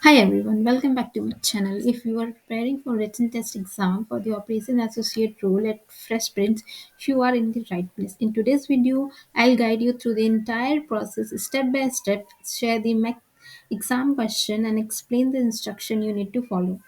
Hi everyone, welcome back to my channel. If you are preparing for written test exam for the Operation Associate role at Fresh Prints, you are in the right place. In today's video, I'll guide you through the entire process step by step, share the exam question and explain the instruction you need to follow.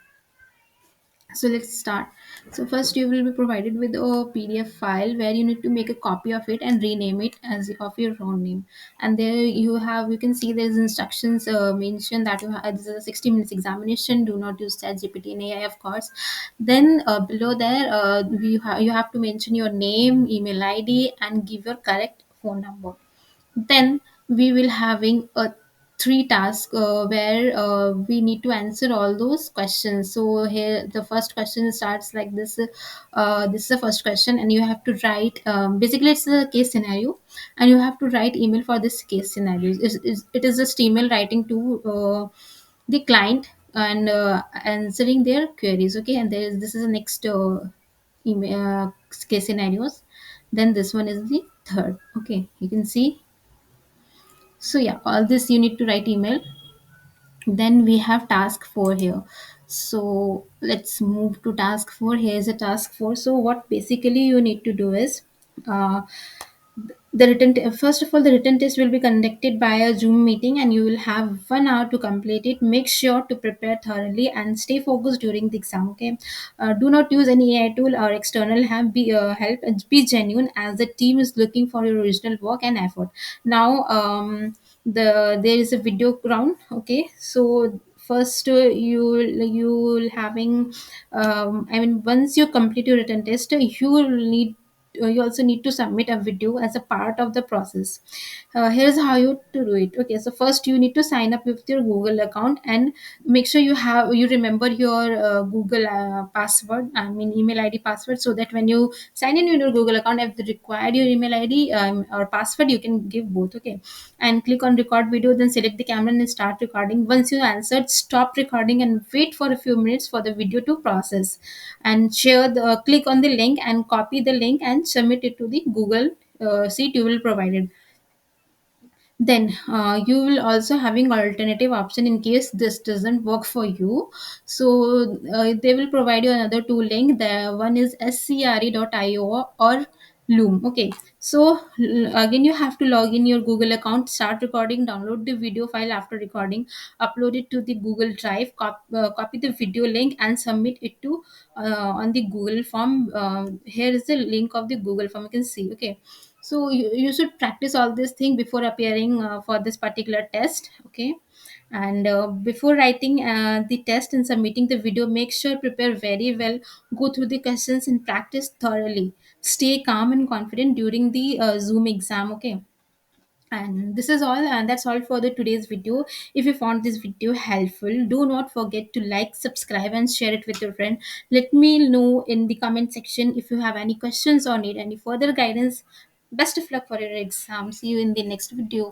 So let's start. So first you will be provided with a PDF file where you need to make a copy of it and rename it as of your own name. And there you can see there's instructions mentioned that this is a 60 minutes examination. Do not use ChatGPT and AI, of course. Then below there you have to mention your name, email ID, and give your correct phone number. Then we will having a three task where we need to answer all those questions. So here the first question starts like this. This is the first question and you have to write, basically it's a case scenario and you have to write email for this case scenario. It is just email writing to the client and answering their queries. Okay, and this is the next email case scenarios. Then this one is the third. Okay, you can see. So yeah, all this you need to write email. Then we have task 4 here. So let's move to task 4. Here's a task 4. So what basically you need to do is, uh, first of all, the written test will be conducted by a Zoom meeting and you will have 1 hour to complete it. Make sure to prepare thoroughly and stay focused during the exam. Okay, do not use any AI tool or external help, and be genuine as the team is looking for your original work and effort. Now there is a video round. Okay, so first you'll having, I mean, once you complete your written test, you also need to submit a video as a part of the process. Here's how you to do it. Okay, so first you need to sign up with your Google account and make sure you remember your Google password, I mean email ID password, so that when you sign in with your Google account, if they required your email ID or password, you can give both. Okay, and click on record video, then select the camera and start recording. Once you answered, stop recording and wait for a few minutes for the video to process, and click on the link and copy the link and submit it to the Google sheet you will provided. Then you will also having alternative option in case this doesn't work for you. So they will provide you another two link. The one is scre.io or Loom. Okay, so again you have to log in your Google account, start recording, download the video file. After recording, upload it to the Google Drive, copy the video link and submit it to on the Google form. Here is the link of the Google form, you can see. Okay, so you should practice all this thing before appearing for this particular test. Okay, and before writing the test and submitting the video, make sure prepare very well, go through the questions and practice thoroughly. Stay calm and confident during the Zoom exam. Okay, and this is all, and that's all for the today's video. If you found this video helpful, do not forget to like, subscribe and share it with your friend. Let me know in the comment section if you have any questions or need any further guidance. Best of luck for your exam. See you in the next video.